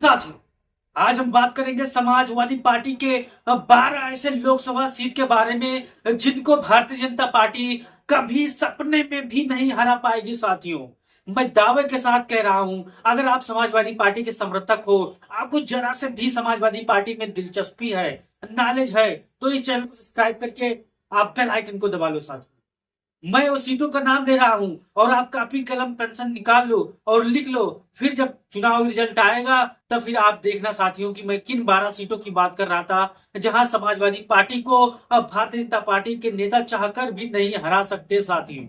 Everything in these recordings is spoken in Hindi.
साथियों, आज हम बात करेंगे समाजवादी पार्टी के 12 ऐसे लोकसभा सीट के बारे में जिनको भारतीय जनता पार्टी कभी सपने में भी नहीं हरा पाएगी। साथियों, मैं दावे के साथ कह रहा हूं, अगर आप समाजवादी पार्टी के समर्थक हो, आपको जरा से भी समाजवादी पार्टी में दिलचस्पी है, नॉलेज है, तो इस चैनल को सब्सक्राइब करके आप बेल आइकन को दबा लो। साथियों, मैं उस सीटों का नाम ले रहा हूं और आप कॉपी कलम पेंसिल निकाल लो और लिख लो। फिर जब चुनाव रिजल्ट आएगा तब फिर आप देखना साथियों कि मैं किन 12 सीटों की बात कर रहा था जहां समाजवादी पार्टी को अब भारतीय जनता पार्टी के नेता चाहकर भी नहीं हरा सकते। साथियों,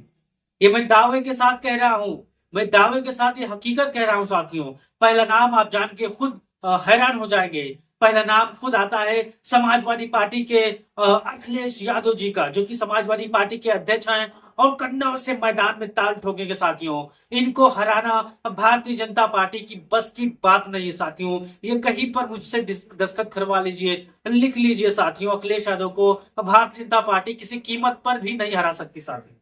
ये मैं दावे के साथ कह रहा हूं, मैं दावे के साथ ये हकीकत कह रहा हूं। साथियों, पहला नाम आप जान के खुद हैरान हो जाएंगे। पहला नाम खुद आता है समाजवादी पार्टी के अखिलेश यादव जी का, जो कि समाजवादी पार्टी के अध्यक्ष हैं और कन्नौज से मैदान में ताल ठोकेंगे। साथियों, इनको हराना भारतीय जनता पार्टी की बस की बात नहीं है। साथियों, ये कहीं पर मुझसे दस्तखत करवा लीजिए, लिख लीजिए। साथियों, अखिलेश यादव को भारतीय जनता पार्टी किसी कीमत पर भी नहीं हरा सकती। साथियों,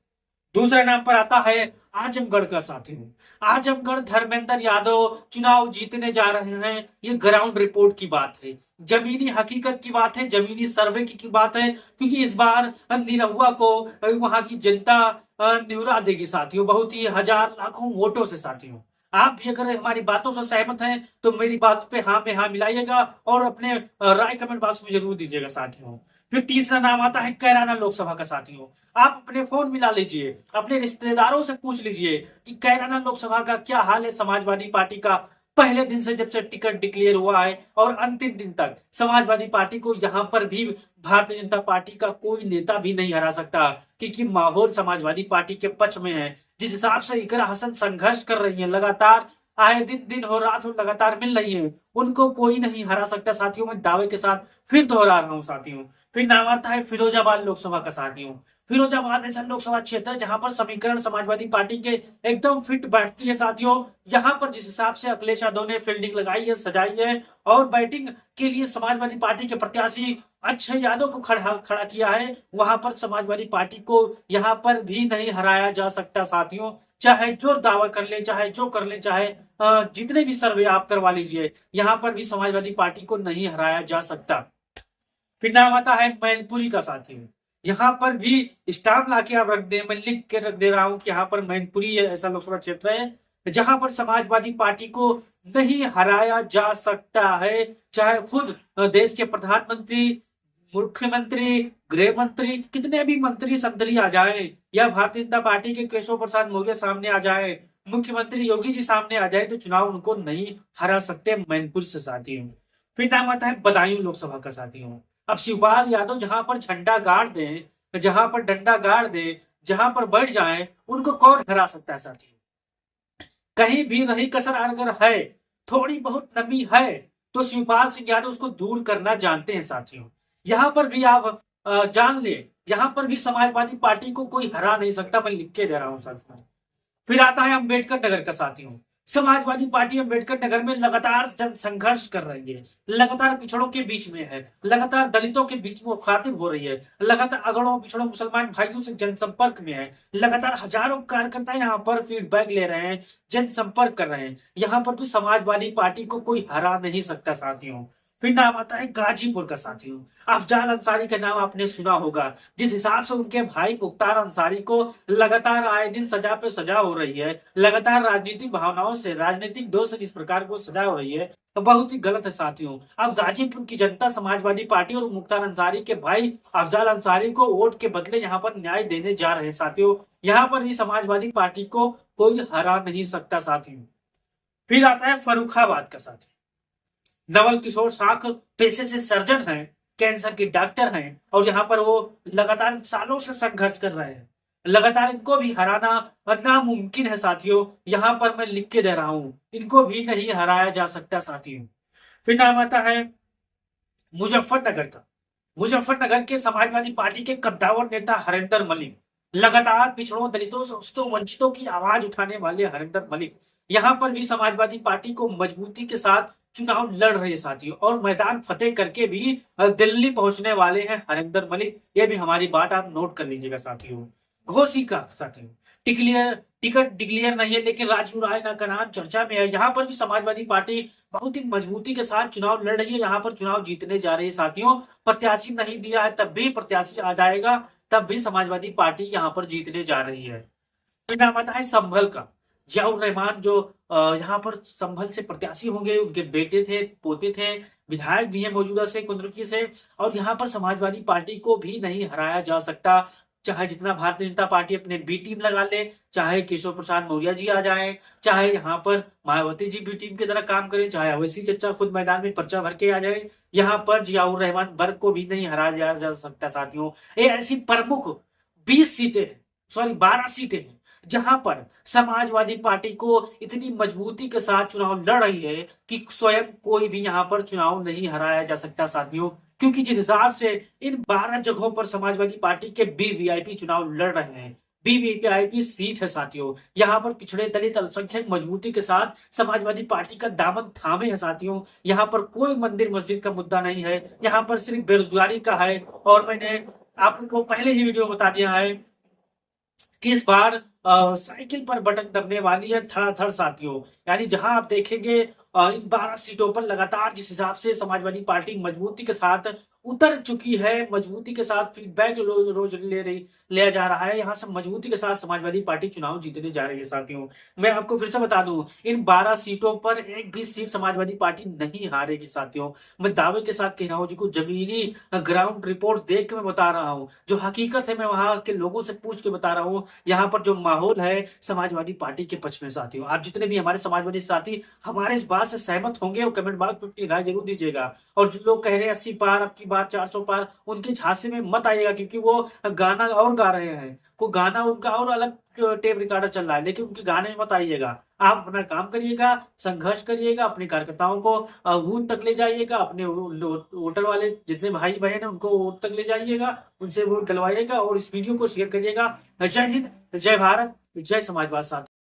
दूसरे नाम पर आता है आजमगढ़ का। साथियों, आजमगढ़ धर्मेंद्र यादव चुनाव जीतने जा रहे हैं। ये ग्राउंड रिपोर्ट की बात है, जमीनी हकीकत की बात है, जमीनी सर्वे की बात है, क्योंकि इस बार निरहुआ को वहां की जनता निहुरा देगी। साथियों, बहुत ही हजार लाखों वोटों से। साथियों, आप भी अगर हमारी बातों से सहमत हैं तो मेरी बात पे हाँ में हाँ मिलाइएगा और अपने राय कमेंट बॉक्स में जरूर दीजिएगा। साथियों, फिर तीसरा नाम आता है कैराना लोकसभा का। साथियों, आप अपने फोन मिला लीजिए, अपने रिश्तेदारों से पूछ लीजिए कि कैराना लोकसभा का क्या हाल है। समाजवादी पार्टी का पहले दिन से जब से टिकट डिक्लेयर हुआ है और अंतिम दिन तक समाजवादी पार्टी को यहां पर भी भारतीय जनता पार्टी का कोई नेता भी नहीं हरा सकता, क्योंकि माहौल समाजवादी पार्टी के पक्ष में है। जिस हिसाब से इकरा हसन संघर्ष कर रही है, लगातार आए दिन दिन हो रात हो लगातार मिल रही है, उनको कोई नहीं हरा सकता। साथियों, मैं दावे के साथ फिर दोहरा रहा हूं। साथियों, फिर नाम आता है फिरोजाबाद लोकसभा का। साथियों, फिरोजाबाद ऐसा लोकसभा क्षेत्र है जहां पर समीकरण समाजवादी पार्टी के एकदम फिट बैठती है। साथियों, यहां पर जिस हिसाब से अखिलेश यादव ने फील्डिंग लगाई है, सजाई है और बैटिंग के लिए समाजवादी पार्टी के प्रत्याशी अक्षय यादव को खड़ा खड़ा किया है, वहां पर समाजवादी पार्टी को यहां पर भी नहीं हराया जा सकता। साथियों, चाहे जो दावा कर ले, चाहे जो कर ले, चाहे जितने भी सर्वे आप करवा लीजिए, यहां पर भी समाजवादी पार्टी को नहीं हराया जा सकता। फिर नाम आता है मैनपुरी का। साथी, यहाँ पर भी स्टाम्प ला के आप रख दे, मैं लिख के रख दे रहा हूं कि यहाँ पर मैनपुरी ऐसा लोकसभा क्षेत्र है जहां पर समाजवादी पार्टी को नहीं हराया जा सकता है। चाहे खुद देश के प्रधानमंत्री, मुख्यमंत्री, गृह मंत्री, कितने भी मंत्री संतरी आ जाए, या भारतीय जनता पार्टी के केशव प्रसाद मौर्य सामने आ जाए, मुख्यमंत्री योगी जी सामने आ जाए, तो चुनाव उनको नहीं हरा सकते मैनपुर से। साथियों, फिर नाम आता है बदायूं लोकसभा का। साथियों, अब शिवपाल यादव जहां पर झंडा गाड़ दे, जहां पर डंडा गाड़ दे, जहां पर बैठ जाए, उनको कौन हरा सकता है। साथियों, कहीं भी रही कसर अगर है, थोड़ी बहुत नमी है, तो शिवपाल सिंह यादव उसको दूर करना जानते हैं। साथियों, यहां पर भी आप जान ले, यहां पर भी समाजवादी पार्टी को कोई हरा नहीं सकता, मैं लिख के दे रहा हूं। साथियों, फिर आता है अम्बेडकर नगर का। साथियों, समाजवादी पार्टी अम्बेडकर नगर में लगातार जन संघर्ष कर रही है, लगातार पिछड़ों के बीच में है, लगातार दलितों के बीच में मुखातिब हो रही है, लगातार अगड़ों पिछड़ों मुसलमान भाइयों से जनसंपर्क में है, लगातार हजारों कार्यकर्ता यहाँ पर फीडबैक ले रहे हैं, जनसंपर्क कर रहे हैं। यहाँ पर भी समाजवादी पार्टी को कोई हरा नहीं सकता। साथियों, फिर नाम आता है गाजीपुर का। साथियों, अफजाल अंसारी का नाम आपने सुना होगा। जिस हिसाब से उनके भाई मुख्तार अंसारी को लगातार आए दिन सजा पे सजा हो रही है, लगातार राजनीतिक भावनाओं से, राजनीतिक दोष से जिस प्रकार को सजा हो रही है, तो बहुत ही गलत है। साथियों, अब गाजीपुर की जनता समाजवादी पार्टी और मुख्तार अंसारी के भाई अफजाल अंसारी को वोट के बदले यहाँ पर न्याय देने जा रहे हैं। साथियों, यहाँ पर भी समाजवादी पार्टी को कोई हरा नहीं सकता। साथियों, फिर आता है फर्रुखाबाद का। साथी, नवल किशोर साख पेशे से सर्जन हैं, कैंसर के डॉक्टर हैं और यहाँ पर वो लगातार सालों से संघर्ष कर रहे हैं। लगातार इनको भी हराना नामुमकिन है। साथियों, यहाँ पर मैं लिख के दे रहा हूं, इनको भी नहीं हराया जा सकता। साथियों, फिर नाम आता है मुजफ्फरनगर का। मुजफ्फरनगर के समाजवादी पार्टी के कद्दावर नेता हरिंदर मलिक, लगातार पिछड़ों, दलितों, शोषितों, वंचितों की आवाज उठाने वाले हरिंदर मलिक यहाँ पर भी समाजवादी पार्टी को मजबूती के साथ चुनाव लड़ रहे। साथियों, और मैदान फतेह करके भी दिल्ली पहुंचने वाले हैं हरिंदर मलिक। ये भी हमारी बात आप नोट कर लीजिएगा। साथियों, घोसी का। साथियों, टिकट डिक्लेयर नहीं है, लेकिन राजू रायना का नाम चर्चा में है। यहाँ पर भी समाजवादी पार्टी बहुत ही मजबूती के साथ चुनाव लड़ रही है। यहाँ पर चुनाव जीतने जा रही है साथियों। प्रत्याशी नहीं दिया है, तब भी प्रत्याशी आ जाएगा, तब भी समाजवादी पार्टी यहाँ पर जीतने जा रही है। फिर नाम आता है संभल का। जियाउर रहमान जो यहाँ पर संभल से प्रत्याशी होंगे, उनके बेटे थे, पोते थे, विधायक भी है मौजूदा से कुंदरुकी से। और यहाँ पर समाजवादी पार्टी को भी नहीं हराया जा सकता, चाहे जितना भारतीय जनता पार्टी अपने बी टीम लगा ले, चाहे केशव प्रसाद मौर्य जी आ जाए, चाहे यहाँ पर मायावती जी बी टीम की तरह काम करें, चाहे अवैसी चचा खुद मैदान में पर्चा भर के आ जाए, यहाँ पर जियाउर रहमान वर्ग को भी नहीं हराया जा सकता साथियों। ये ऐसी प्रमुख 20 सीटें हैं, सॉरी 12 सीटें हैं, जहां पर समाजवादी पार्टी को इतनी मजबूती के साथ चुनाव लड़ रही है कि स्वयं कोई भी यहां पर चुनाव नहीं हराया जा सकता साथियों। क्योंकि जिस हिसाब से इन 12 जगहों पर समाजवादी पार्टी के वीवीआईपी चुनाव लड़ रहे हैं, वीवीआईपी सीट है साथियों, यहाँ पर पिछड़े दलित अल्पसंख्यक मजबूती के साथ समाजवादी पार्टी का दामन थामे है साथियों। यहाँ पर कोई मंदिर मस्जिद का मुद्दा नहीं है, यहाँ पर सिर्फ बेरोजगारी का है। और मैंने आपको पहले ही वीडियो बता दिया है कि इस बार साइकिल पर बटन दबने वाली है धड़ाधड़ साथियों। यानी जहां आप देखेंगे इन 12 सीटों पर लगातार जिस हिसाब से समाजवादी पार्टी मजबूती के साथ उतर चुकी है, मजबूती के साथ फीडबैक रोज लिया जा रहा है, यहाँ से मजबूती के साथ समाजवादी पार्टी चुनाव जीतने जा रही है साथियों। मैं आपको फिर से बता दूं, इन 12 सीटों पर एक भी सीट समाजवादी पार्टी नहीं हारेगी साथियों। मैं दावे के साथ कह रहा हूँ, जिनको जमीनी ग्राउंड रिपोर्ट देख के मैं बता रहा हूँ, जो हकीकत है मैं वहां के लोगों से पूछ के बता रहा हूँ। यहाँ पर जो माहौल है समाजवादी पार्टी के पक्ष में साथियों। आप जितने भी हमारे समाजवादी साथी हमारे इस बात से सहमत होंगे, और कमेंट बॉक्स में अपनी राय जरूर दीजिएगा। और जो लोग कह रहे हैं 80 पार, अब की बार 400 पार, उनके झांसे में मत आइएगा, क्योंकि वो गाना और गा रहे हैं, को गाना उनका और अलग टेप रिकॉर्डर चल रहा है, लेकिन उनके गाने में मत आइएगा। आप अपना काम करिएगा, संघर्ष करिएगा, अपने कार्यकर्ताओं को बूथ तक ले जाइएगा, अपने वोटर वाले जितने भाई बहन हैं उनको वोट तक ले जाइएगा, उनसे वोट डलवाइएगा और इस वीडियो को शेयर करिएगा। जय हिंद, जय भारत, जय समाजवाद साथी।